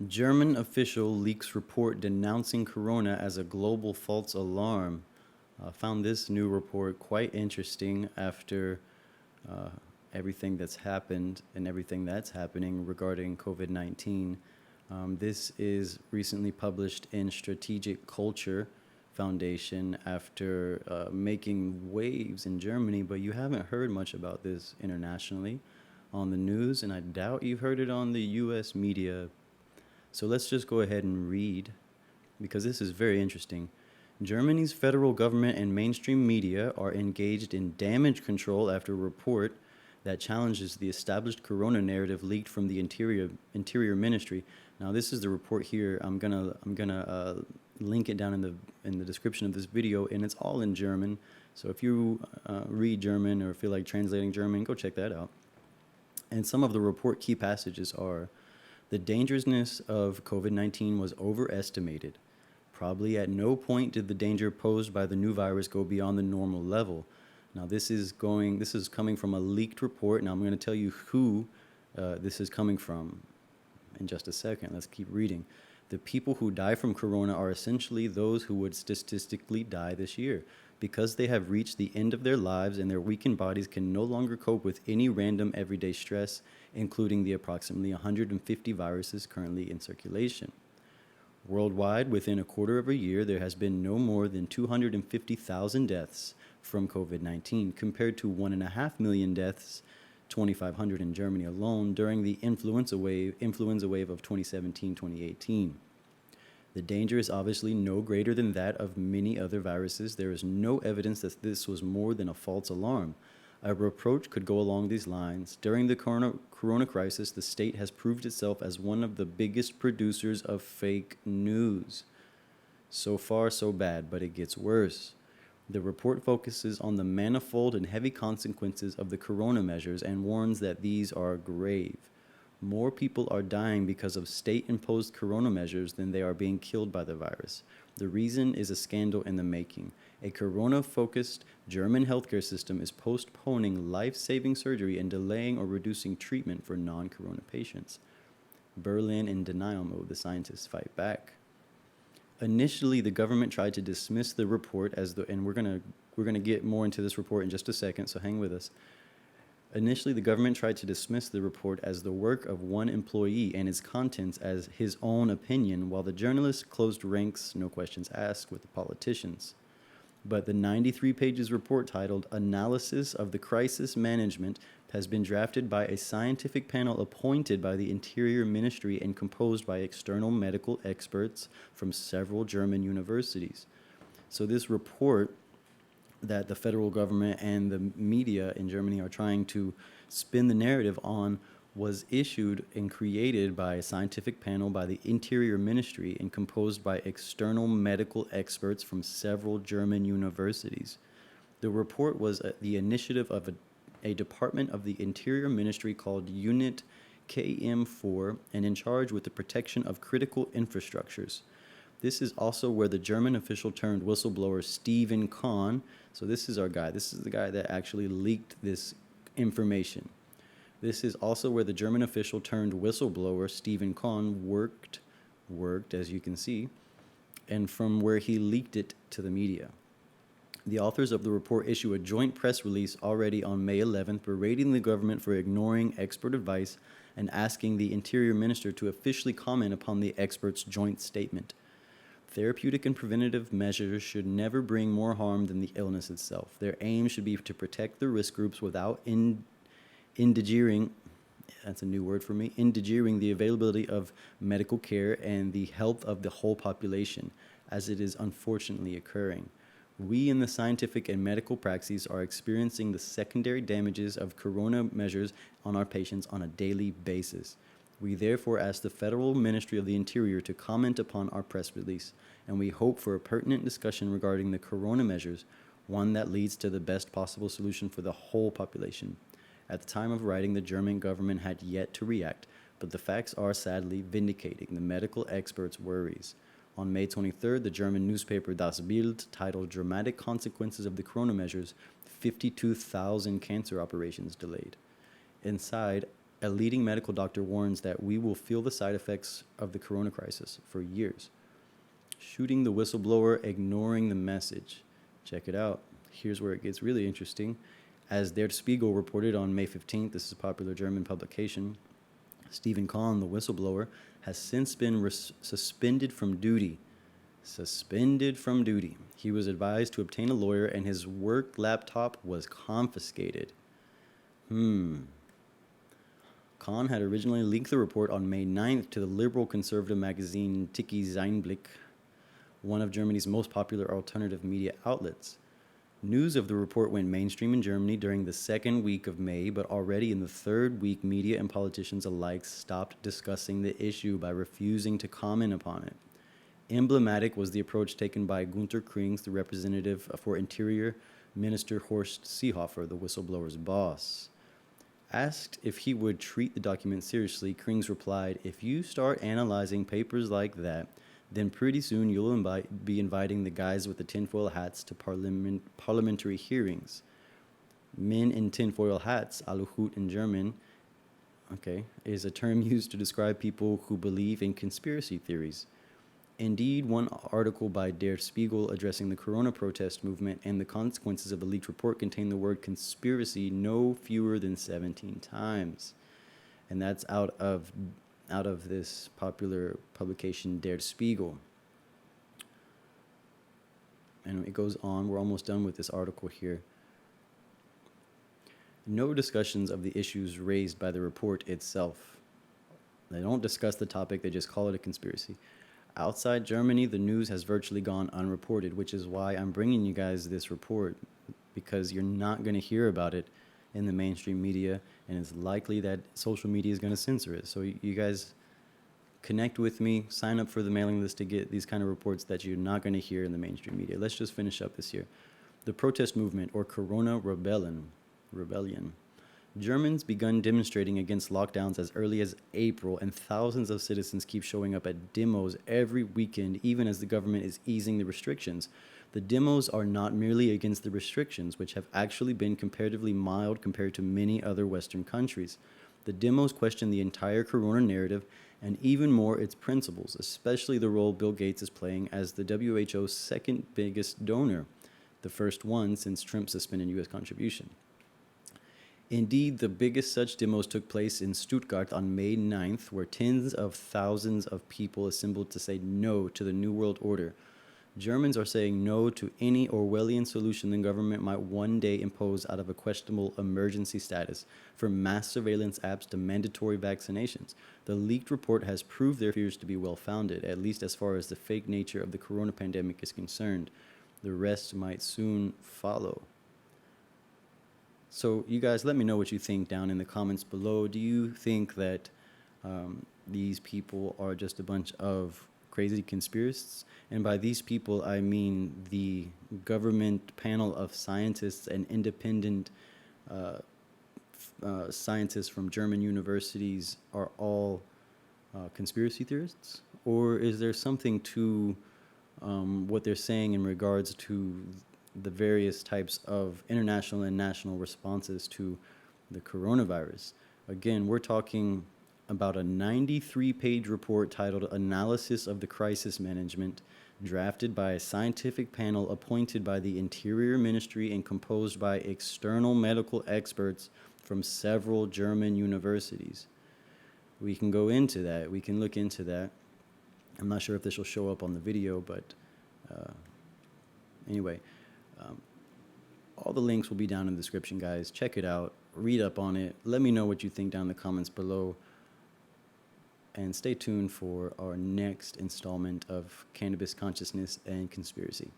German official leaks report denouncing corona as a global false alarm. Found this new report quite interesting after uh, everything that's happened and everything that's happening regarding COVID 19. This is recently published in Strategic Culture Foundation after making waves in Germany, but you haven't heard much about this internationally on the news, and I doubt you've heard it on the US media. So let's just go ahead and read because this is very interesting. Germany's federal government and mainstream media are engaged in damage control after a report that challenges the established corona narrative leaked from the Interior Ministry. Now, this is the report here. I'm gonna link it down in the description of this video, and it's all in German. So if you read German or feel like translating German, go check that out. And some of the report key passages are: the dangerousness of COVID 19 was overestimated. Probably at no point did the danger posed by the new virus go beyond the normal level. Now, this is coming from a leaked report. Now, I'm going to tell you who this is coming from in just a second. Let's keep reading. The people who die from corona are essentially those who would statistically die this year because they have reached the end of their lives and their weakened bodies can no longer cope with any random everyday stress, including the approximately 150 viruses currently in circulation. Worldwide, within a quarter of a year, there has been no more than 250,000 deaths from COVID 19, compared to 1.5 million deaths, 2,500 in Germany alone, during the influenza wave of 2017-2018. The danger is obviously no greater than that of many other viruses. There is no evidence that this was more than a false alarm. A reproach could go along these lines. During the corona crisis, the state has proved itself as one of the biggest producers of fake news. So far, so bad, but it gets worse. The report focuses on the manifold and heavy consequences of the corona measures and warns that these are grave. More people are dying because of state-imposed corona measures than they are being killed by the virus. The reason is a scandal in the making. A corona-focused German healthcare system is postponing life-saving surgery and delaying or reducing treatment for non-corona patients. Berlin in denial mode, the scientists fight back. Initially, the government tried to dismiss the report and we're gonna get more into this report in just a second, so hang with us. Initially, the government tried to dismiss the report as the work of one employee and its contents as his own opinion, while the journalists closed ranks, no questions asked, with the politicians. But the 93 pages report titled Analysis of the Crisis Management has been drafted by a scientific panel appointed by the Interior Ministry and composed by external medical experts from several German universities. So this report that the federal government and the media in Germany are trying to spin the narrative on was issued and created by a scientific panel by the Interior Ministry and composed by external medical experts from several German universities. The report was the initiative of a department of the Interior Ministry called Unit KM4 and in charge with the protection of critical infrastructures. This is also where the German official turned whistleblower Stephen Kahn, so this is our guy, this is the guy that actually leaked this information. This is also where the German official turned whistleblower Stephen Kahn worked, as you can see, and from where he leaked it to the media. The authors of the report issue a joint press release already on May 11th berating the government for ignoring expert advice and asking the Interior Minister to officially comment upon the experts' joint statement. Therapeutic and preventative measures should never bring more harm than the illness itself. Their aim should be to protect the risk groups without endangering, that's a new word for me, endangering the availability of medical care and the health of the whole population, as it is unfortunately occurring. We in the scientific and medical praxis are experiencing the secondary damages of corona measures on our patients on a daily basis. We therefore ask the Federal Ministry of the Interior to comment upon our press release, and we hope for a pertinent discussion regarding the corona measures, one that leads to the best possible solution for the whole population. At the time of writing, the German government had yet to react, but the facts are sadly vindicating the medical experts' worries. On May 23rd, the German newspaper Das Bild titled Dramatic Consequences of the Corona Measures, 52,000 cancer operations delayed. Inside, A leading medical doctor warns that we will feel the side effects of the corona crisis for years. Shooting the whistleblower, ignoring the message. Check it out. Here's where it gets really interesting. As Der Spiegel reported on May 15th, this is a popular German publication, Stephen Kahn, the whistleblower, has since been suspended from duty. Suspended from duty. He was advised to obtain a lawyer and his work laptop was confiscated. Kahn had originally leaked the report on May 9th to the liberal conservative magazine Tiki Einblick, one of Germany's most popular alternative media outlets. News of the report went mainstream in Germany during the second week of May, but already in the third week, media and politicians alike stopped discussing the issue by refusing to comment upon it. Emblematic was the approach taken by Gunter Krings, the representative for Interior Minister Horst Seehofer, the whistleblower's boss. Asked if he would treat the document seriously, Krings replied, "If you start analyzing papers like that, then pretty soon you'll be inviting the guys with the tinfoil hats to parliamentary hearings." Men in tinfoil hats, Aluhut in German, is a term used to describe people who believe in conspiracy theories. Indeed, one article by Der Spiegel addressing the corona protest movement and the consequences of the leaked report contained the word conspiracy no fewer than 17 times. And that's out of this popular publication, Der Spiegel. And it goes on. We're almost done with this article here. No discussions of the issues raised by the report itself. They don't discuss the topic, they just call it a conspiracy. Outside Germany, the news has virtually gone unreported, which is why I'm bringing you guys this report, because you're not going to hear about it in the mainstream media, and it's likely that social media is going to censor it. So you guys connect with me, sign up for the mailing list to get these kind of reports that you're not going to hear in the mainstream media. Let's just finish up this here. The protest movement, or Corona Rebellion. Germans begun demonstrating against lockdowns as early as April, and thousands of citizens keep showing up at demos every weekend, even as the government is easing the restrictions. The demos are not merely against the restrictions, which have actually been comparatively mild compared to many other Western countries. The demos question the entire corona narrative and even more its principles, especially the role Bill Gates is playing as the WHO's second biggest donor, the first one since Trump suspended U.S. contribution. Indeed, the biggest such demos took place in Stuttgart on May 9th, where tens of thousands of people assembled to say no to the New World Order. Germans are saying no to any Orwellian solution the government might one day impose out of a questionable emergency status, from mass surveillance apps to mandatory vaccinations. The leaked report has proved their fears to be well-founded, at least as far as the fake nature of the corona pandemic is concerned. The rest might soon follow. So you guys, let me know what you think down in the comments below. Do you think that these people are just a bunch of crazy conspiracists? And by these people, I mean the government panel of scientists and independent scientists from German universities are all conspiracy theorists? Or is there something to what they're saying in regards to the various types of international and national responses to the coronavirus? Again, we're talking about a 93-page report titled Analysis of the Crisis Management, drafted by a scientific panel appointed by the Interior Ministry and composed by external medical experts from several German universities. We can go into that. We can look into that. I'm not sure if this will show up on the video, but anyway. All the links will be down in the description, guys. Check it out. Read up on it. Let me know what you think down in the comments below. And stay tuned for our next installment of Cannabis Consciousness and Conspiracy.